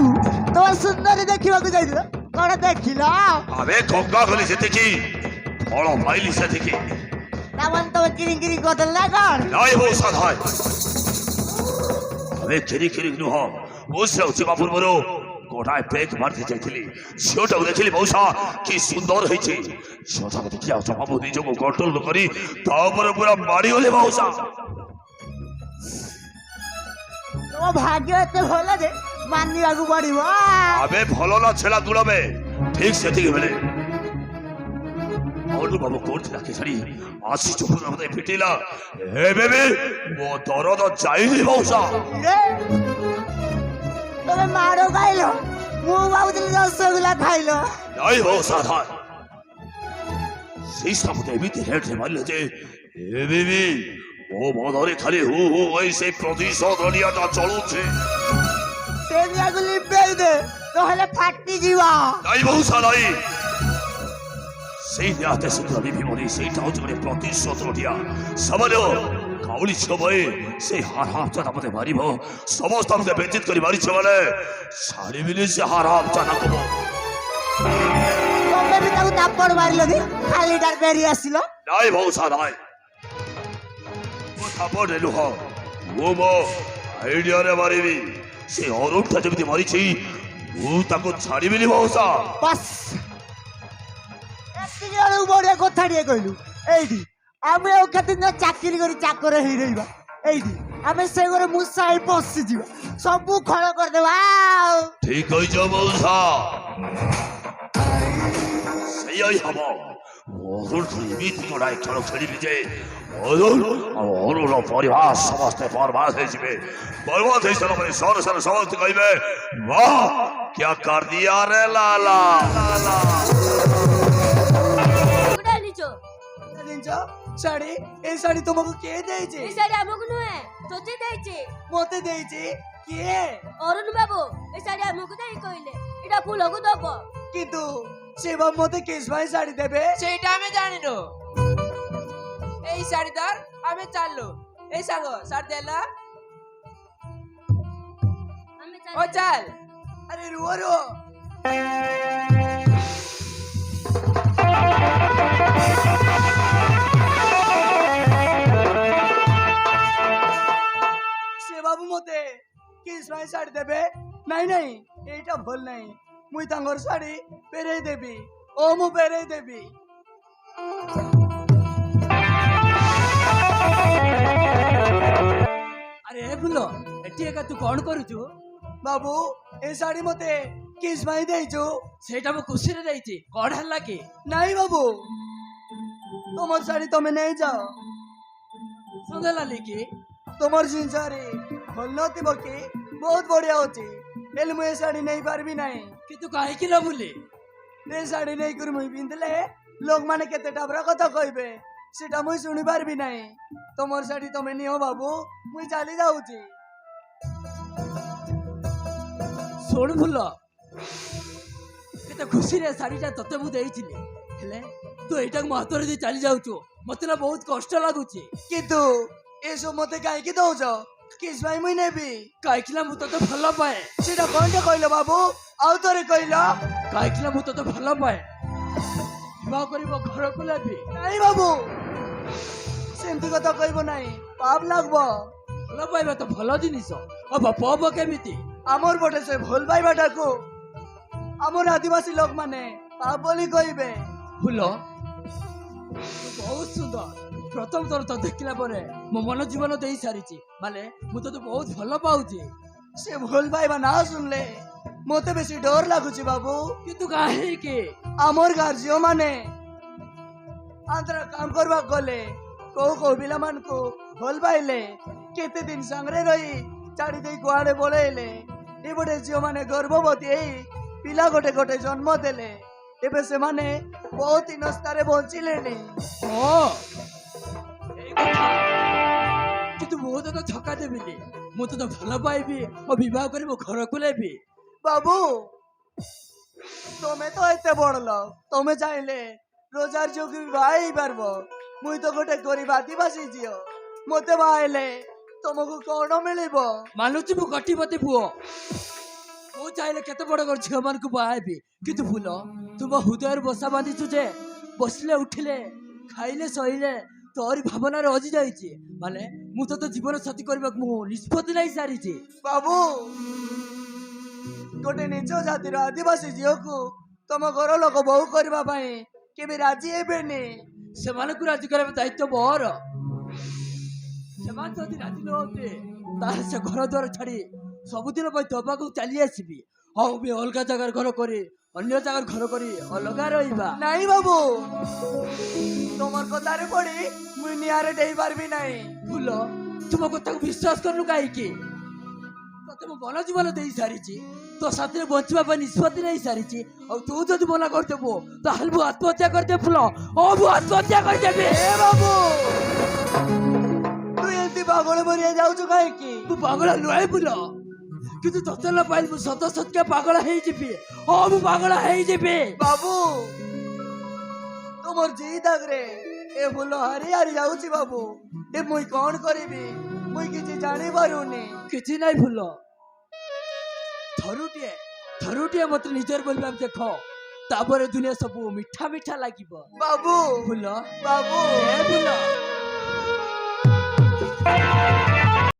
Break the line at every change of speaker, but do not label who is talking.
বাবু তোমার সুন্দরী দেখিବାକୁ ଯାଇଥିଲ କଣ ଦେଖିଲ?
আবে গঙ্গা গলি সেদিকে ফল পাইলি সেদিকে
তামান তবে কিরিকিরি করতেল না কଣ?
নাই হো সাধায় আবে কিরিকিরি নুহ বসে হচ্ছে বাবুর বড় গোটায় পেক মারতে চাইছিলি সেটাও দেখিলি বৌসা কি সুন্দর হয়েছে সেটাকে দেখি আছো বাবু নিজকে কন্ট্রোল করি তারপরে পুরা মারি হলে বৌসা
তোমার ভাগ্য এতে ভালো যে মানিବାକୁ ପଡିବ।
আবে ভালো না ছেলা দুড়াবে ঠিক সেদিকে বেলে অনুভব করতে রাখে ছাড়ি আসি চোখ আমাদের পিটিলা হে বেবি মো দরদ চাইলি বৌসা
ତମେ ମାଡ଼ ଖାଇଲ ମୁଁ ଭାବୁଥିଲି ରସଗୋଲା ଖାଇଲ।
নাই বৌসা ধার সেই সামনে এমনি হেঁটে মারলে যে হে বেবি ও মদরে খালি হু হু ওই সেই প্রতিশোধ অনিয়াটা চলুছে
ସେ ନିଆକୁ ଲିପେଇ ଦେ ନହେଲେ ଫାଟିଯିବ।
নাই বৌসা নাই সেই দেহাতে সুন্দর বিভীমণি সেইটা হচ্ছে মানে প্রতিশোধ অনিয়া সমাজ কাউলি সময়ে সেই হারাম চাঁদা মধ্যে মারিব সমস্ত আমাকে বেচিত করে মারিছে বলে শাড়ি মিলি সে হারাম চাঁদা কব
ତମେ ବି ତାକୁ ତାପଡ଼ ମାରିଲ କି ଖାଲିଟାରେ ଫେରି ଆସିଲ।
নাই বৌসা নাই ও থাপড় লুহ ও মো আইডিয়ারে মারিবি সে অরুণটা যেମିତି মারিছি ମୁଁ ତାକୁ ଛାଡ଼ିବିନି ବଉସା
ବାସ୍ ଏତିକି ବେଳକୁ ବଢିଆ କଥା ଟିକେ କହିଲୁ। ଏଇଠି ଆମେ ଆଉ କେତେ ଦିନ ଚାକିରି କରି ଚାକର ହେଇ ରହିବା ଏଇଠି ଆମେ ସେ ଘରେ ମୂଷା ହେଇ ପଶିଯିବା ସବୁ ଖଳ କରିଦେବା ଆଉ।
ଠିକ କହିଛ ବଉସା ସେଇଆ ହିଁ ହବ ଅରୁଣଠୁ ଏମିତି ଗୋଟାଏ ଖେଳ ଖେଳିବି ଯେ ଅରୁଣ ଆଉ ଅରୁଣର ପରିବାର ସମସ୍ତେ ବର୍ବାଦ ହେଇଯିବେ ବର୍ବାଦ ହେଇସାରିଲା ପରେ ସରେ ସରେ ସମସ୍ତେ କହିବେ ବାଃ କ୍ୟା କର ଦିଆ ରେ ଲାଲା
কোটা নিছো
ଜିନିଷ ଶାଢୀ ଏଇ ଶାଢୀ ତୁମକୁ କିଏ ଦେଇଛି?
এই শাড়ি আমাকে নয় তোতে দেইছে
ମତେ ଦେଇଛି କିଏ?
অরুণ বাবু এই শাড়ি আমাকে দেই কইলে এটা ফুলকু দব
କିନ୍ତୁ ସେ ବା ମତେ କିସ୍ ପାଇଁ ଶାଢୀ ଦେବେ?
সেইটা আমি জানি না এই শাড়িদার আমি চাললো এই সাগো শাড়ি দেলা
আমি
ও চাল
ଆରେ ରୁହ ରୁହ ସେ ବାବୁ ମତେ କିସ୍ ପାଇଁ ଶାଢୀ ଦେବେ? ନାଇଁ ନାଇଁ ଏଇଟା ଭଲ ନାହିଁ ମୁଇଁ ତାଙ୍କର ଶାଢୀ ଫେରେଇ ଦେବି ଓ ମୁଁ ଫେରେଇ ଦେବି।
আরে ফুল এটি একা তুই কোন করুছু
বাবু এই ଶାଢୀ ମତେ କିସ୍ ପାଇଁ ଦେଇଛୁ?
সেইটা মু খুশিরে দেইছি কোন হলা কি
ନାଇଁ ବାବୁ ତମର ଶାଢୀ ତମେ ନେଇଯାଅ
সুন্দর লাগলি কি
ତମର ଜିନିଷରେ ଭଲ ନଥିବ କି ବହୁତ ବଢିଆ ଅଛି ହେଲେ ମୁଁ ଏ ଶାଢୀ ନେଇପାରିବି ନାହିଁ।
কিন্তু কাহিকি না বলি
ଏ ଶାଢୀ ନେଇକରି ମୁଇଁ ପିନ୍ଧିଲେ ଲୋକମାନେ କେତେ ଟାବରା କଥା କହିବେ ସେଟା ମୁଇଁ ଶୁଣି ପାରିବି ନାହିଁ। ତମର ଶାଢୀ ତମେ ନିଅ ବାବୁ ମୁଇଁ ଚାଲି ଯାଉଛି।
শোন ফুল কেতে খুশিরে শাড়িটা তোতে মু দেইছিলি হেলে তুই এইটাকে মো হাতরে দিয়ে চালি যাউଛୁ মতে না বহুত কষ্ট লাগুଛି
କିନ୍ତୁ ଏସବୁ ମତେ କାହିଁକି ଦଉଛ? କିସ୍ ପାଇଁ ମୁଇଁ ନେବି?
କାହିଁକି ନା ମୁଁ ତତେ ଭଲ ପାଏ
ସେଟା କଣଟେ କହିଲ ବାବୁ ଆଉ ଥରେ କହିଲ?
କାହିଁକି ନା ମୁଁ ତତେ ଭଲ ପାଏ ବିବାହ କରିବ ଘରକୁ ନେବି
ନାଇଁ ବାବୁ ସେମିତି କଥା କହିବ ନାହିଁ ପାପ ଲାଗବ।
ଭଲ ପାଇବା ତ ଭଲ ଜିନିଷ ହବ ପବ କେମିତି
ଆମର ପଟେ ସେ ଭଲ ପାଇବାଟାକୁ ଆମର ଆଦିବାସୀ ଲୋକମାନେ ପାପ ବୋଲି କହିବେ।
ফুল ବହୁତ ସୁନ୍ଦର ପ୍ରଥମ ଥର ତ ଦେଖିଲା ପରେ ମୋ ମନ ଜୀବନ ଦେଇ ସାରିଛି ମାନେ ମୁଁ ତତେ ବହୁତ ଭଲ ପାଉଛି
ସେ ଭଲ ପାଇବା ନା ଶୁଣିଲେ ମତେ ବେଶୀ ଡର ଲାଗୁଛି ବାବୁ।
କିନ୍ତୁ କାହିଁକି
ଆମର ଗାଁ ଝିଅମାନେ ଆନ୍ଧ୍ର କାମ କରିବାକୁ ଗଲେ କୋଉ କୋଉ ପିଲାମାନଙ୍କୁ ଭଲ ପାଇଲେ କେତେ ଦିନ ସାଙ୍ଗରେ ରହି ଛାଡି ଦେଇ କୁଆଡେ ପଳେଇଲେ ଏପଟେ ଝିଅମାନେ ଗର୍ଭବତୀ ହେଇ ପିଲା ଗୋଟେ ଗୋଟେ ଜନ୍ମ ଦେଲେ ଏବେ ସେମାନେ ବହୁତ ହିନସ୍ତାରେ ବଞ୍ଚିଲେଣି।
ହଁ ଏଇ କଥା କିନ୍ତୁ ମୁଁ ତତେ ଧକ୍କା ଦେବିନି ମୁଁ ତତେ ଭଲ ପାଇବି ଓ ବିବାହ କରି ମୋ ଘରକୁ ନେବି
ବାବୁ ତମେ ତ ଏତେ ବଡ ଲୋକ ତମେ ଚାହିଁଲେ ରୋଜଗାର ଯୋଗ ବାହା ହେଇପାରିବ ମୁଇଁ ତ ଗୋଟେ ଗରିବ ଆଦିବାସୀ ଝିଅ ମତେ ବାହା ହେଲେ ତମକୁ କଣ ମିଳିବ?
ମାନୁଛି ମୁଁ କୋଟିପତି ପୁଅ ମୁଁ ଚାହିଁଲେ କେତେ ବଡ ବଡ ଝିଅ ମାନଙ୍କୁ ବାହା ହେବି, କିନ୍ତୁ ଫୁଲ ତୁମ ହୃଦୟରେ ବସା ବାନ୍ଧିଛୁ ଯେ ବସିଲେ ଉଠିଲେ ଖାଇଲେ ଶୋଇଲେ ତୋରି ଭାବନାରେ ହଜି ଯାଇଛି। ମାନେ ମୁଁ ତତେ ଜୀବନ ସାଥୀ କରିବାକୁ ମୁଁ ନିଷ୍ପତ୍ତି ନେଇ ସାରିଛି।
ବାବୁ ଗୋଟେ ନିଜ ଜାତିର ଆଦିବାସୀ ଝିଅକୁ ତମ ଘର ଲୋକ ବୋହୁ କରିବା ପାଇଁ କେବେ ରାଜି ହେବେନି।
ସେମାନଙ୍କୁ ରାଜି କରିବା ଦାୟିତ୍ୱ ମୋର। ସେମାନେ ଯଦି ରାଜି ନ ହୁଅନ୍ତି ତାହେଲେ ସେ ଘର ଦ୍ୱାର ଛାଡି ସବୁଦିନ ପାଇଁ ଦବାକୁ ଚାଲି ଆସିବି। ଆଉ ବି ଅଲଗା ଜାଗାରେ ଘର କରି ଅନ୍ୟ ଜାଗାରେ ଘର କରି ଅଲଗା ରହିବା।
ନାଇଁ ବାବୁ, ତମର କଥାରେ ପଡି ମୁଁ ନିଆଁରେ ଡେଇ ପାରିବି ନାହିଁ।
ଫୁଲ ତୁମ କଥାକୁ ବିଶ୍ୱାସ କରୁନୁ କାହିଁକି? ତତେ ମୁଁ ଭଲ ଜୀବନ ଦେଇ ସାରିଛି, ତୋ ସାଥିରେ ବଞ୍ଚିବା ପାଇଁ ନିଷ୍ପତ୍ତି ନେଇ ସାରିଛି। ଆଉ ତୁ ଯଦି ମନା କରିଦେବୁ ତାହେଲେ ମୁଁ ଆତ୍ମହତ୍ୟା କରିଦେବି। ଫୁଲ ମୁଁ ଆତ୍ମହତ୍ୟା କରିଦେବି।
ଏ ବାବୁ, ତୁ ଏମିତି ପାଗଳ ମରିଆ ଯାଉଛୁ କାହିଁକି?
ମୁଁ ପାଗଳ ନୁହେଁ ଫୁଲ, କିନ୍ତୁ ତତେ ନ ପାଇଲି ମୁଁ ସତ ସତ୍ୟ ପାଗଳ ହେଇଯିବି। ମୁଁ ପାଗଳ ହେଇଯିବି।
ବାବୁ ତୁମର ଜିଦ୍ ଆଗରେ ଏ ଫୁଲ ହାରି ହାରି ଯାଉଛି। ବାବୁ ଏ ମୁଇଁ କଣ କରିବି, ମୁଇଁ କିଛି ଜାଣିପାରୁନି।
କିଛି ନାହିଁ ଫୁଲ, ଥରୁଟିଏ ମତେ ନିଜର ବୋଲି ଭାବି ଦେଖ, ତାପରେ ଦୁନିଆ ସବୁ ମିଠା ମିଠା ଲାଗିବ।
ବାବୁ
ଫୁଲ
ବାବୁ
ଏ ଫୁଲ